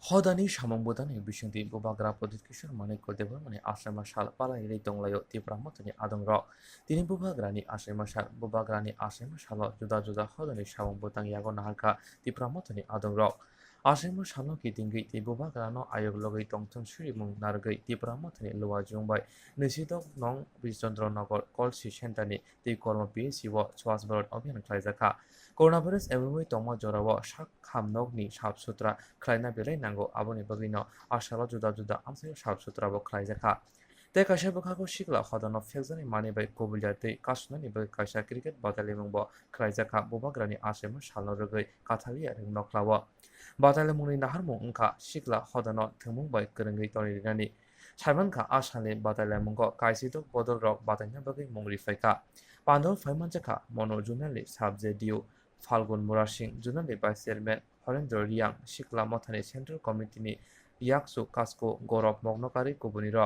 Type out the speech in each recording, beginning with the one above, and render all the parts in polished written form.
허다니 사망보다는 비숑디 보바그라 포디키션 마네 콜데버 마네 아ශ්‍ර마 살 파라이레 동라요 티브라모토니 아동러 디니 보바그라니 아ශ්‍ර마 살 보바그라니 아ශ්‍ර마 살로 주다 허다니 사망보당 야고 나할카 티브라모토니 아동러 아ශ්‍ර마 살로 기딩기 티보바그라노 아역로기 동통 수리뭉 나르기 티브라모토니 로아중바이 নিষিদ্ধ নং বিশচন্দ্রনগর কলসি সেন্টানি তি কর্ম পিএসিও চুয়াসবরত অভিযান খাইজাখা করোনা ভাইরাস এমএমই তমা জরাও সাক খামনগনি সাবসুত্রা খাইনা বেলাই নাঙ্গো আবনি বগিনো আশাল जुदा আমসাই সাবসুত্রাবো খাইজাখা te kaisa bokhago sikla hodano phekjani manibai kobilja tei kasnani bai kaisa cricket batalimungbo khlaijaka bobagrani asemo salno rogoi kathalia ring noklawo batalimungni naharmung wngkha sikla hodano thwngmung bai kwrwngwi tonirani সাইমানখা আসালে বাতাইলা মঙ্গ কাইসিতো বদল রক বাতাইনা বাগৈ মংরি ফাইকা পান্দল ফাইমানজাখা মনো জুনালি সাবজে ডিউ ফাল্গুন মুরা সিং জুনালি বাই চেয়ারম্যান হরেন্দ্র রিয়াং সিকলা মথানি সেন্ট্রাল কমিটিনি ইয়াকসু কাসকো গৌরব মগ্নকারী কুবুনি র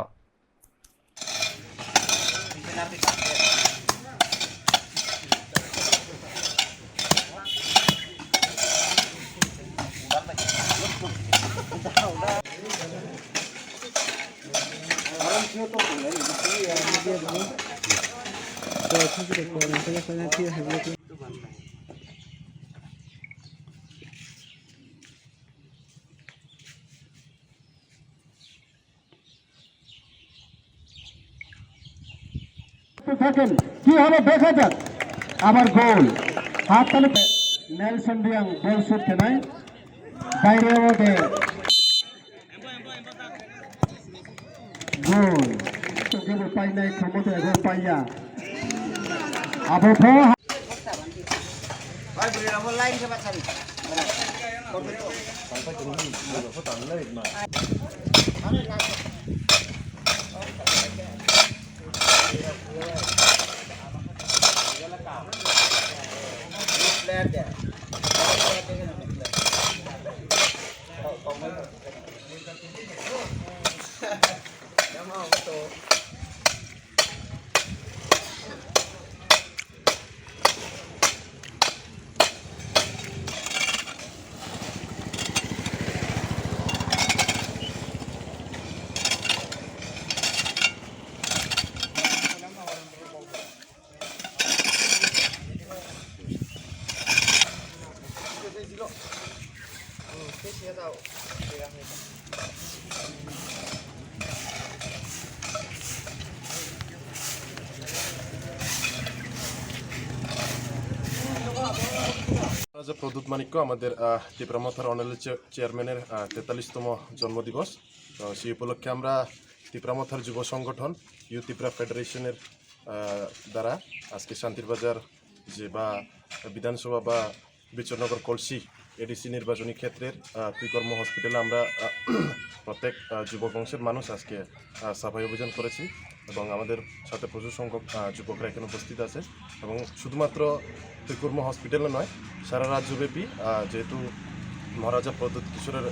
থাকেন কি হবে দেখা যাক আবার গোল হাত তালে নেলসন রিয়াং গোল শুট নাই বাইরে মধ্যে গোল তোকে পাই নাই ক্ষমতা এখন পাইয়া আবার ভাই বলি আমার লাইন কে বাঁচাবি প্রদ্যুৎ মানিক্য আমাদের ত্রিপুরামথার অনারেল চেয়ারম্যানের 43তম জন্মদিবস। তো সেই উপলক্ষে আমরা ত্রিপুরামথার যুব সংগঠন ইউথ ত্রিপুরা ফেডারেশনের দ্বারা আজকে শান্তিরবাজার যে বা বিধানসভা বা বিচরনগর কলসি এডিসি নির্বাচনী ক্ষেত্রের ত্রিকর্ম হসপিটালে আমরা প্রত্যেক যুবক বংশের মানুষ আজকে সাফাই অভিযান করেছি এবং আমাদের সাথে প্রচুর সংখ্যক যুবকরা এখানে উপস্থিত আছে এবং শুধুমাত্র ত্রিকর্ম হসপিটালে নয় সারা রাজ্যব্যাপী যেহেতু মহারাজা প্রদ্যুৎ কিশোরের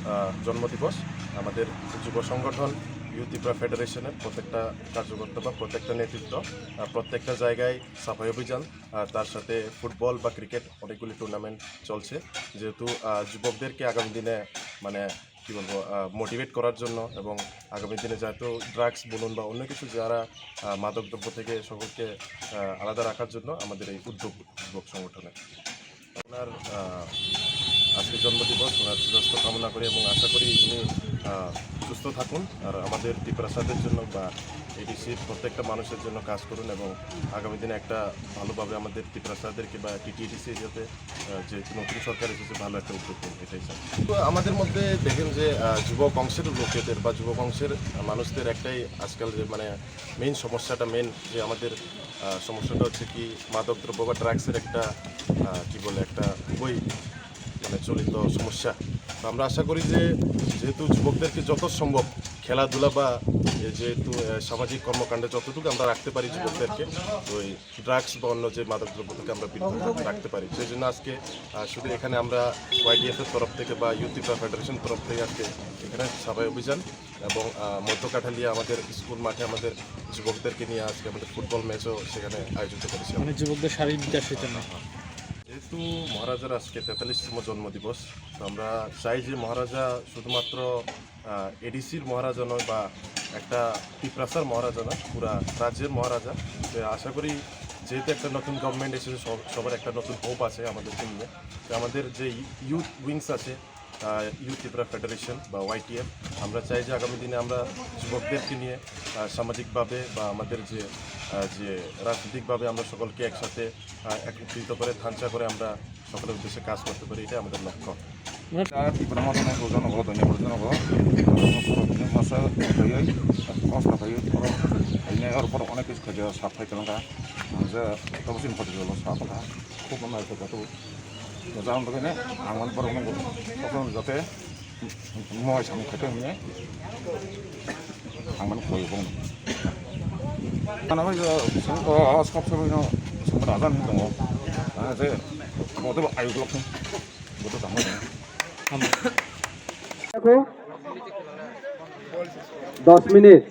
জন্মদিবস আমাদের যুব সংগঠন ইউথ ত্রিপুরা ফেডারেশনের প্রত্যেকটা কার্যকর্তা বা প্রত্যেকটা নেতৃত্ব প্রত্যেকটা জায়গায় সাফাই অভিযান তার সাথে ফুটবল বা ক্রিকেট অনেকগুলি টুর্নামেন্ট চলছে যেহেতু যুবকদেরকে আগামী দিনে মানে কী বলবো মোটিভেট করার জন্য এবং আগামী দিনে যেহেতু ড্রাগস বলুন বা অন্য কিছু যারা মাদকদ্রব্য থেকে সকলকে আলাদা রাখার জন্য আমাদের এই উদ্যোগ যুবক সংগঠনের ওনার আজকে জন্মদিবস ওনার সুস্বাস্থ্য কামনা করি এবং আশা করি উনি সুস্থ থাকুন আর আমাদের ত্রিপ্রাসাদের জন্য বা এডিসির প্রত্যেকটা মানুষের জন্য কাজ করুন এবং আগামী দিনে একটা ভালোভাবে আমাদের ত্রিপ্রাসাদেরকে বা টিটিডিসি এরিয়াতে যে নতুন সরকার এসেছে ভালো একটা উদ্যোগ করুন এটাই চাই। আমাদের মধ্যে দেখেন যে যুবক অংশের লোকেদের বা যুবক অংশের মানুষদের একটাই আজকাল যে মানে মেইন সমস্যাটা যে আমাদের সমস্যাটা হচ্ছে কি মাদকদ্রব্য বা ড্রাগসের একটা কি বলে একটা খুবই মানে চলিত সমস্যা। তো আমরা আশা করি যে যেহেতু যুবকদেরকে যত সম্ভব খেলাধুলা বা যেহেতু সামাজিক কর্মকাণ্ডে যতটুকু আমরা রাখতে পারি যুবকদেরকে ওই ড্রাগস বা অন্য যে মাদকদ্রব্য থেকে আমরা বিরত রাখতে পারি সেই জন্য আজকে শুধু এখানে আমরা ওয়াইডিএফের তরফ থেকে বা ইউথ ত্রিপুরা ফেডারেশন তরফ থেকে আজকে এখানে সাফাই অভিযান এবং মধ্যকাঠালিয়া আমাদের স্কুল মাঠে আমাদের যুবকদেরকে নিয়ে আজকে আমাদের ফুটবল ম্যাচও সেখানে আয়োজিত করেছি। যুবকদের শারীরিক বিকাশের জন্য যেহেতু মহারাজার আজকে 43তম জন্মদিবস, তো আমরা চাই যে মহারাজা শুধুমাত্র এডিসির মহারাজা নয় বা একটা পিপ্রাসার মহারাজা নয়, পুরা রাজ্যের মহারাজা। তো আশা করি যেহেতু একটা নতুন গভর্নমেন্ট এসেছে, সবার একটা নতুন হোপ আছে আমাদেরকে নিয়ে। তো আমাদের যে ইউথ উইংস আছে, ইউথ ত্রিপুরা ফেডারেশন বা YTF, আমরা চাই যে আগামী দিনে আমরা যুবকদেরকে নিয়ে সামাজিকভাবে বা আমাদের যে রাজনৈতিকভাবে আমরা সকলকে একসাথে একত্রিত করে ধাঞ্চা করে আমরা সকলের উদ্দেশ্যে কাজ করতে পারি, এটাই আমাদের লক্ষ্য। Tipra masa na gozo na gozo ni gozo na gozo masa kayai costa kayai poro ini or poro onek is kaja sapai kelangka anja tabusin pati jolo sapaka খুব না এটা কত তো জাম তো ne angwan poro nang তখন যাতে মই সামনে খেতে নিয়ে angwan কই বং 하나만 이제 선거 스컵스로 선거 나가는 거 이제 모두 아이고 그렇게 모두 다 먹어 देखो 10 मिनट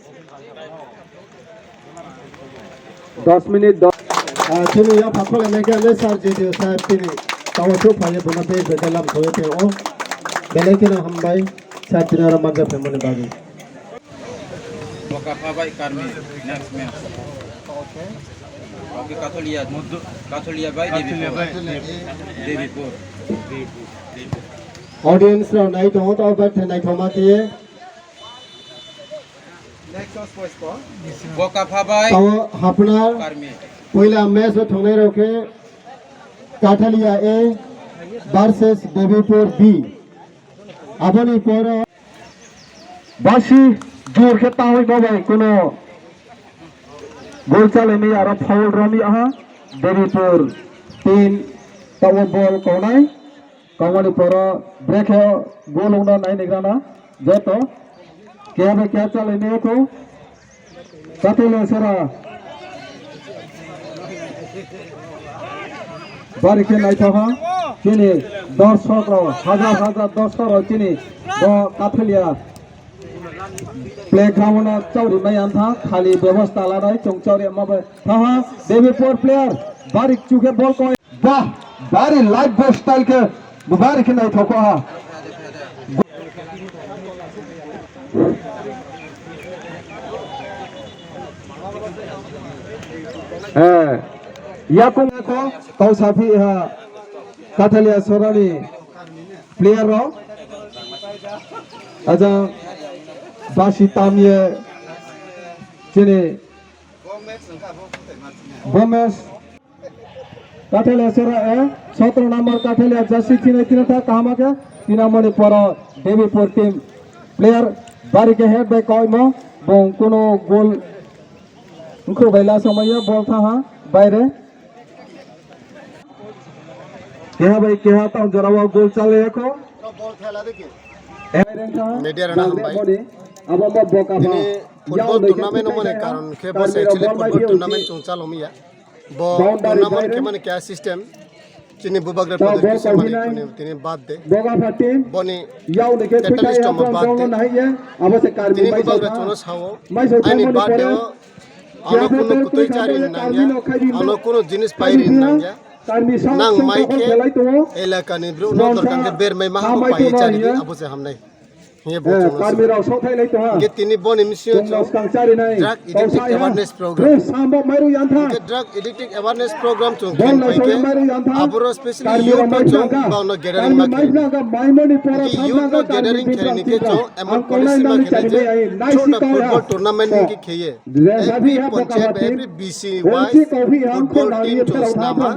चलो या फाखल में के ले सर जी साहब तिनी तावसो फाये बना पे बेदलम होते ओ बेले के हम भाई साथिना रमगा फेमने बागी Boka Pabai Karmi next match. Okay, Katolia by Devipur. Audience रा नाइट होत और बैठ नाइट होमाती है Boka Pabai तो अपना Karmi. पहला मैच में ठोने रोके काठलिया ए वर्सेस देवीपुर बी अपनी पर बाशी जोर खेता हुई बाबा कोनो गोल चले में यार फाउल रमी आहा देवीपुर 3 तो वो बॉल कोनाई कमानी पर ब्रेक है गोल होना नहीं निकलना जो तो क्या चले में को कतले सरा बारिके नहीं था चिनी 10 हजार दर्शक चिनी दो काथलिया प्लेग्राउंड चौरी में था खाली व्यवस्था लाना चौचौरी था देवीपुर प्लेयर बारिक चुके बॉल को वाह बारी लाइव बॉल स्टाइल के बारिक नहीं था को या को कौसाफी काठलिया सोरानी प्लेयर रो आजा बाशी तामिए चिने बोमेस काठलिया सोरा ए 17 नंबर काठलिया जर्सी चिने था कहां के 3 नंबर पर देवीपुर टीम प्लेयर बारी के हेड बाय कयमो बं कोनो गोल उनको बेला समय बॉल था बाहरे क्या भाई क्या था जरा वो गोल चले को बॉल खेला देखिए मीडिया मीडिया राना भाई अब अब बोका ini football tournament mone karon ke bos actually football tournament chongchal omia bo tournament ke mane kya system chini bubagra production mane tini baad de बोका टीम boni याव लेके पिटा catalyst है mo baad दोनों de नहीं है अब से कार tini में bubagra chono sawo मैं सोचा ani मैंने baad de क्या ano kuno kutoi chari nanya ano kuno jinis pairin nanya कार्मी सांग nang संग maike खेलाई तो elaka ni bro no dorkan ke ber mai maha ko pai chari abo se हमने ये बहुत कार्मी राव सोथाई लाई तो ये tini boni mission तुम उसका चारी नहीं drug addictive awareness program सांबो मारू यांथा के drug addictive awareness program chung बोल kin ना pai सोले ke मारू यांथा aburo especially youth to chung ba no gathering ma माइक ना का माइमोनी पोरा कि youth no gathering खेलने के जो एमन पॉलिसी में खेले जे छोटा फुटबॉल टूर्नामेंट की खेये every panchayat every BC wise football team जो नामा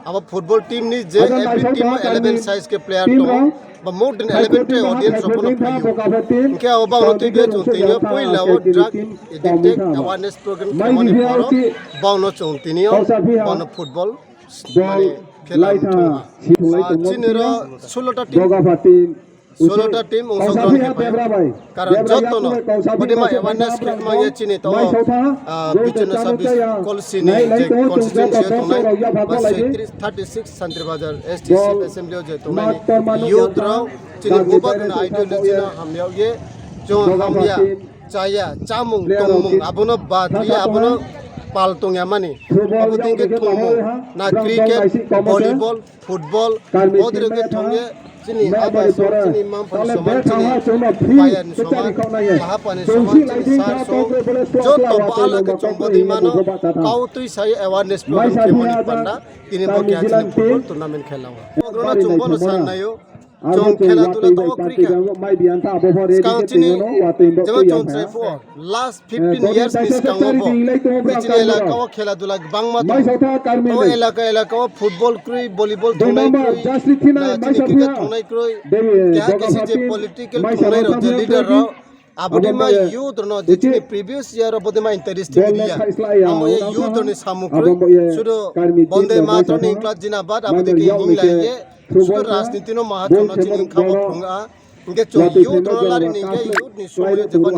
अब फुटबॉल टीम नि जे every team 11 size के प्लेयर तो but more than 11 टे ऑडियंस अपन पायो क्या होबा होती है चोंती है पहिला वो ड्रग एडिक्टेड अवेयरनेस प्रोग्राम के मने परो बाउनो चोंती नि बाउनो फुटबल माने खेला चिनेर 16 टा टीम 16 टा टीम অংশগ্রহণ করে কারণ যতন বডিমা অ্যাওয়ারনেস প্লেটমা ये চিনি তো বিচনা সার্ভিস কলসিনি যে কনস্টিটিউয়েন্সি তো নাই 36 সান্ত্রি বাজার एसटीसी असेंबली जे तो নাই यूथ रो चिनि गोबाग ना आइडियोलॉजी ना हमयाव ये जो हमया चाया चामुंग तमुंग आबनो बात ये आबनो pal tong ya mani abuding ke thongmo na cricket volleyball football odre ke thongye sini aba so sini mam pan soman sini payan soman kahapan soman sini sar so jo to pal ke chombodi mano kau tui sai awareness program ke moni panda tini bo kya chini football tournament khelawaogrona chumbo no san nayo Jom khela tula to cricket. Sekarang sini, jema jom trefo. Last 15 years ni sekarang bo. Sini elaka wa khela tula bang mat. To elaka wa football krui, volleyball thonai krui, sini cricket thonai krui. Kya kisi je political thonai ro, je leader ro. Abadi ma youth no, jitni previous year abadi ma interesting dia. Amo ye youth ni samukrui. Sudo bonde matro ni class jina bad abadi ki hingla ye. Sudah राजनीति no महाचुनाव चिन्ह खावा पंगा इनके चोरियों तो लारी निके youth नि सोरे जबन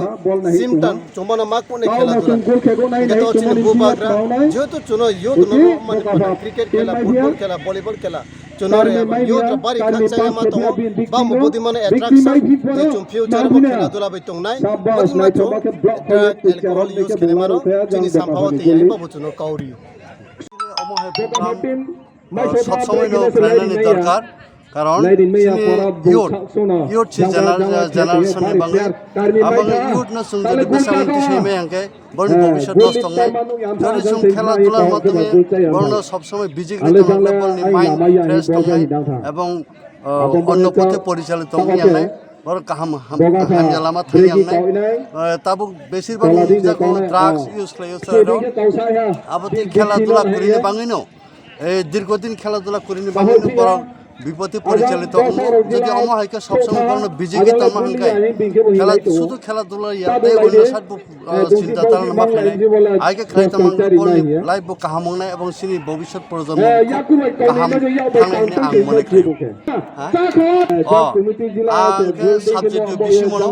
सिमटन चोमना माक पुने खेला तो इनके तो चिन्ह बुबाग्रा जो तो चुनो यूथ नो मन क्रिकेट खेला फुटबॉल खेला वॉलीबॉल खेला चुनो रे यूथ बारी खर्चा या मातो बाम बोदी मन अट्रैक्शन जे चुम फ्यूचर को खेला दुला बइतों नाय बोदी मा चो अल्कोहल यूज खेने मारो चिनी संभावती है बाबू चुनो काउरियो সবসময় প্রেরণার দরকার কারণ ইউথ জেনারেশন বাংলা এবং ইউথ না সুন্দর বেসামন্তি সেইমে আঙ্কে বড় ভবিষ্যৎ নষ্ট হয় যদি সুম খেলাধুলার মাধ্যমে বড় সবসময় বিজি বাংলা বলনি মাইন্ড ফ্রেশ হয় এবং অন্য পথে পরিচালিত হয় বড় কাহাম হামজালামা থাকি আননাই তাবু বেশিরভাগ জায়গা ড্রাগস ইউজ খালাইও আবতি খেলাধুলা করিনে বাঙিনো এই দীর্ঘদিন খেলাধুলা করিনি বাংলা বরং বিপদে পরিচালিত যদি আমার হাইকে সবসময় কোনো বিজেপি তামা হাঙ্কাই খেলা শুধু খেলাধুলা ইয়াতে অন্য সাত চিন্তা তারা মাখলে আইকে খেলাই তামা বলনি লাইভ কাহামংনাই এবং সিনি ভবিষ্যৎ প্রজন্ম কাহাম থাংনাইনি আং মনে করি আংকে সাবজেক্ট বেশি মনো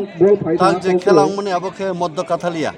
তার যে খেলা মনে আবকে মধ্য কাথালিয়া